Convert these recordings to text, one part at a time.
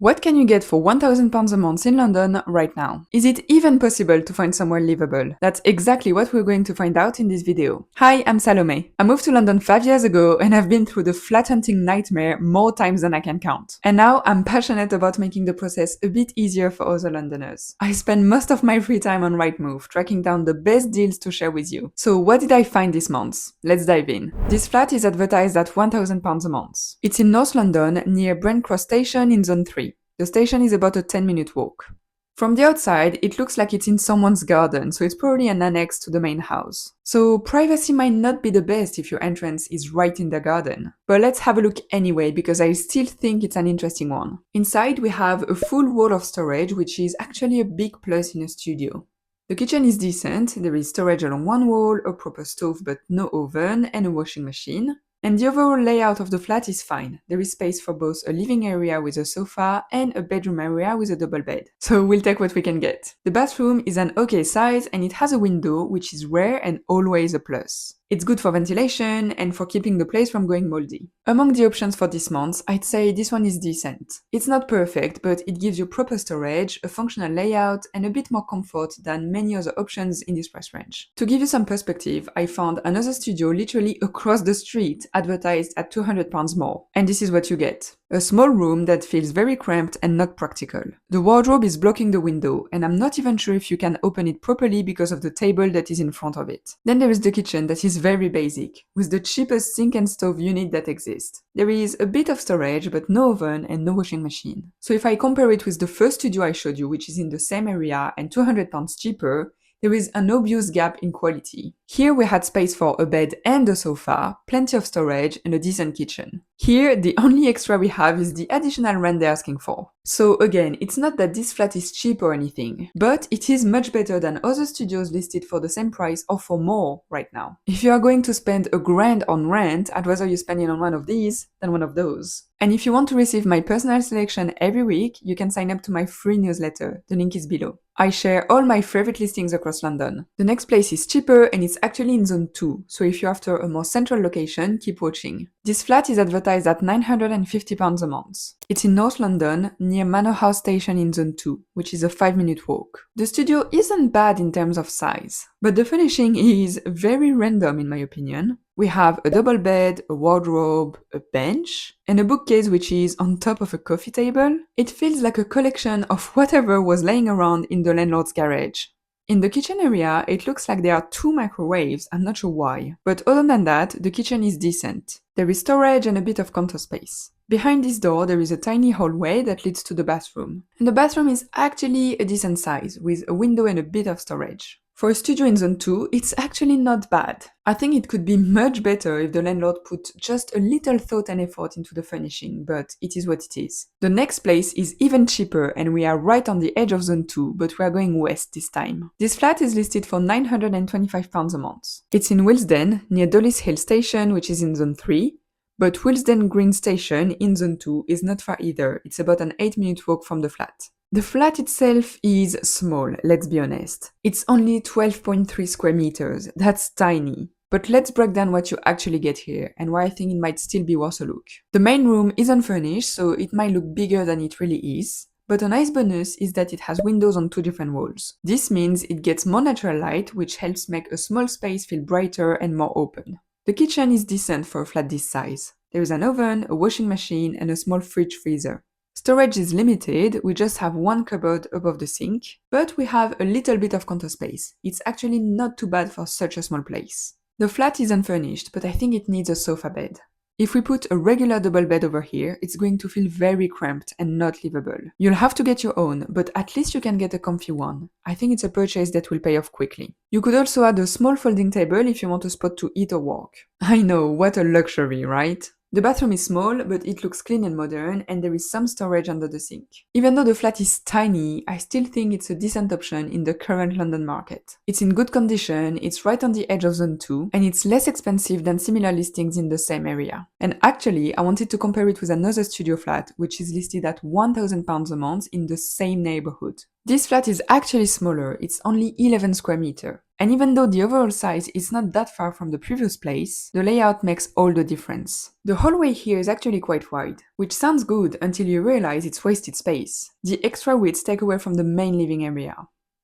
What can you get for £1,000 a month in London right now? Is it even possible to find somewhere livable? That's exactly what we're going to find out in this video. Hi, I'm Salome. I moved to London 5 years ago and I've been through the flat hunting nightmare more times than I can count. And now I'm passionate about making the process a bit easier for other Londoners. I spend most of my free time on Rightmove, tracking down the best deals to share with you. So what did I find this month? Let's dive in. This flat is advertised at £1,000 a month. It's in North London, near Brent Cross station in Zone 3. The station is about a 10-minute walk. From the outside, it looks like it's in someone's garden, so it's probably an annex to the main house. So privacy might not be the best if your entrance is right in the garden. But let's have a look anyway, because I still think it's an interesting one. Inside, we have a full wall of storage, which is actually a big plus in a studio. The kitchen is decent, there is storage along one wall, a proper stove but no oven, and a washing machine. And the overall layout of the flat is fine. There is space for both a living area with a sofa and a bedroom area with a double bed. So we'll take what we can get. The bathroom is an okay size and it has a window, which is rare and always a plus. It's good for ventilation and for keeping the place from going moldy. Among the options for this month, I'd say this one is decent. It's not perfect, but it gives you proper storage, a functional layout, and a bit more comfort than many other options in this price range. To give you some perspective, I found another studio literally across the street advertised at £200 more. And this is what you get. A small room that feels very cramped and not practical. The wardrobe is blocking the window, and I'm not even sure if you can open it properly because of the table that is in front of it. Then there is the kitchen that is very basic, with the cheapest sink and stove unit that exists. There is a bit of storage, but no oven and no washing machine. So if I compare it with the first studio I showed you, which is in the same area and £200 cheaper, there is an obvious gap in quality. Here we had space for a bed and a sofa, plenty of storage, and a decent kitchen. Here, the only extra we have is the additional rent they're asking for. So again, it's not that this flat is cheap or anything, but it is much better than other studios listed for the same price or for more right now. If you are going to spend £1,000 on rent, I'd rather you spend it on one of these than one of those. And if you want to receive my personal selection every week, you can sign up to my free newsletter. The link is below. I share all my favorite listings across London. The next place is cheaper and it's actually in Zone 2, so if you're after a more central location, keep watching. This flat is advertised at £950 a month. It's in North London, near Manor House station in Zone 2, which is a 5-minute walk. The studio isn't bad in terms of size, but the furnishing is very random in my opinion. We have a double bed, a wardrobe, a bench, and a bookcase which is on top of a coffee table. It feels like a collection of whatever was laying around in the landlord's garage. In the kitchen area, it looks like there are 2 microwaves, I'm not sure why. But other than that, the kitchen is decent. There is storage and a bit of counter space. Behind this door, there is a tiny hallway that leads to the bathroom. And the bathroom is actually a decent size, with a window and a bit of storage. For a studio in Zone 2, it's actually not bad. I think it could be much better if the landlord put just a little thought and effort into the furnishing, but it is what it is. The next place is even cheaper and we are right on the edge of Zone 2, but we are going west this time. This flat is listed for £925 a month. It's in Willesden, near Dollis Hill Station, which is in Zone 3, but Willesden Green Station in Zone 2 is not far either. It's about an 8-minute walk from the flat. The flat itself is small, let's be honest. It's only 12.3 square meters, that's tiny. But let's break down what you actually get here, and why I think it might still be worth a look. The main room is unfurnished, so it might look bigger than it really is. But a nice bonus is that it has windows on 2 different walls. This means it gets more natural light, which helps make a small space feel brighter and more open. The kitchen is decent for a flat this size. There is an oven, a washing machine, and a small fridge freezer. Storage is limited, we just have 1 cupboard above the sink, but we have a little bit of counter space. It's actually not too bad for such a small place. The flat is unfurnished, but I think it needs a sofa bed. If we put a regular double bed over here, it's going to feel very cramped and not livable. You'll have to get your own, but at least you can get a comfy one. I think it's a purchase that will pay off quickly. You could also add a small folding table if you want a spot to eat or walk. I know, what a luxury, right? The bathroom is small, but it looks clean and modern, and there is some storage under the sink. Even though the flat is tiny, I still think it's a decent option in the current London market. It's in good condition, it's right on the edge of Zone 2, and it's less expensive than similar listings in the same area. And actually, I wanted to compare it with another studio flat, which is listed at £1,000 a month in the same neighborhood. This flat is actually smaller, it's only 11 square meters. And even though the overall size is not that far from the previous place, the layout makes all the difference. The hallway here is actually quite wide, which sounds good until you realize it's wasted space. The extra widths take away from the main living area.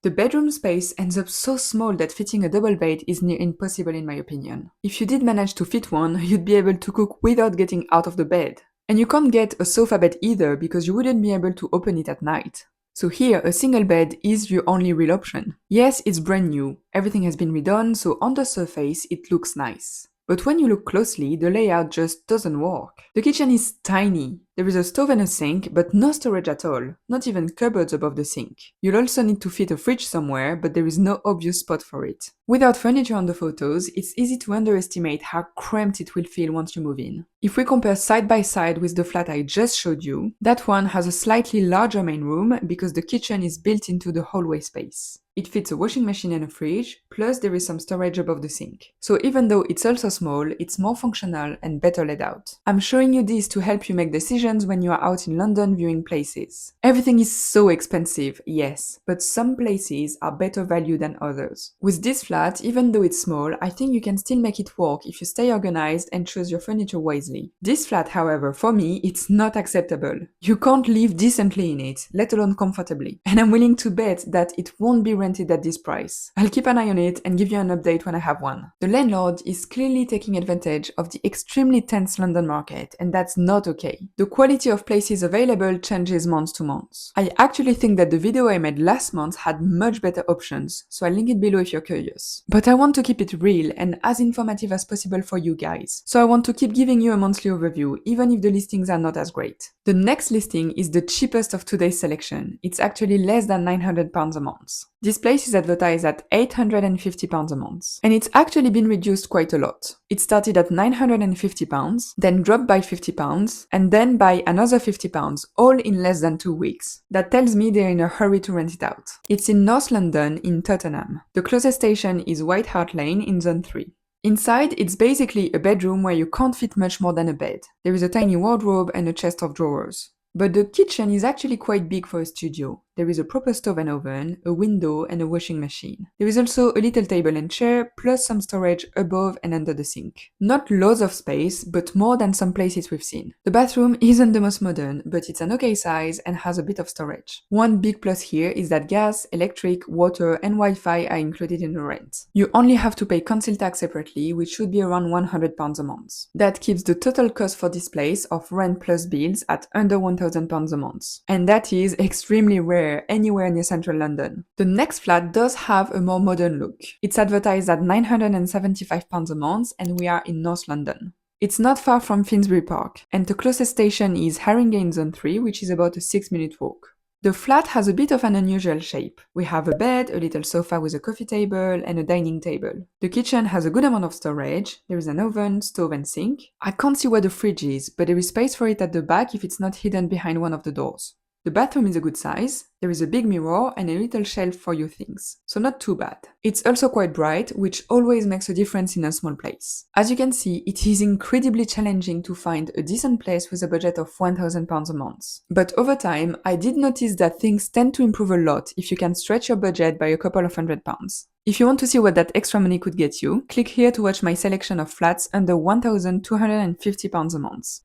The bedroom space ends up so small that fitting a double bed is near impossible in my opinion. If you did manage to fit one, you'd be able to cook without getting out of the bed. And you can't get a sofa bed either because you wouldn't be able to open it at night. So here, a single bed is your only real option. Yes, it's brand new, everything has been redone, so on the surface it looks nice. But when you look closely, the layout just doesn't work. The kitchen is tiny. There is a stove and a sink, but no storage at all, not even cupboards above the sink. You'll also need to fit a fridge somewhere, but there is no obvious spot for it. Without furniture on the photos, it's easy to underestimate how cramped it will feel once you move in. If we compare side by side with the flat I just showed you, that one has a slightly larger main room because the kitchen is built into the hallway space. It fits a washing machine and a fridge, plus there is some storage above the sink. So even though it's also small, it's more functional and better laid out. I'm showing you this to help you make decisions when you are out in London viewing places. Everything is so expensive, yes, but some places are better value than others. With this flat, even though it's small, I think you can still make it work if you stay organized and choose your furniture wisely. This flat, however, for me, it's not acceptable. You can't live decently in it, let alone comfortably. And I'm willing to bet that it won't be rented at this price. I'll keep an eye on it and give you an update when I have one. The landlord is clearly taking advantage of the extremely tense London market, and that's not okay. The quality of places available changes month to month. I actually think that the video I made last month had much better options, so I'll link it below if you're curious. But I want to keep it real and as informative as possible for you guys, so I want to keep giving you a monthly overview, even if the listings are not as great. The next listing is the cheapest of today's selection. It's actually less than £900 a month. This place is advertised at £850 a month, and it's actually been reduced quite a lot. It started at £950, then dropped by £50, and then by another £50, all in less than 2 weeks. That tells me they're in a hurry to rent it out. It's in North London, in Tottenham. The closest station is White Hart Lane in Zone 3. Inside, it's basically a bedroom where you can't fit much more than a bed. There is a tiny wardrobe and a chest of drawers. But the kitchen is actually quite big for a studio. There is a proper stove and oven, a window and a washing machine. There is also a little table and chair, plus some storage above and under the sink. Not loads of space, but more than some places we've seen. The bathroom isn't the most modern, but it's an okay size and has a bit of storage. One big plus here is that gas, electric, water and Wi-Fi are included in the rent. You only have to pay council tax separately, which should be around £100 a month. That keeps the total cost for this place of rent plus bills at under £1,000 a month. And that is extremely rare anywhere near central London. The next flat does have a more modern look. It's advertised at £975 a month and we are in North London. It's not far from Finsbury Park, and the closest station is Haringey Zone 3, which is about a 6-minute walk. The flat has a bit of an unusual shape. We have a bed, a little sofa with a coffee table, and a dining table. The kitchen has a good amount of storage. There is an oven, stove and sink. I can't see where the fridge is, but there is space for it at the back if it's not hidden behind one of the doors. The bathroom is a good size, there is a big mirror and a little shelf for your things, so not too bad. It's also quite bright, which always makes a difference in a small place. As you can see, it is incredibly challenging to find a decent place with a budget of £1,000 a month. But over time, I did notice that things tend to improve a lot if you can stretch your budget by a couple of £100. If you want to see what that extra money could get you, click here to watch my selection of flats under £1,250 a month.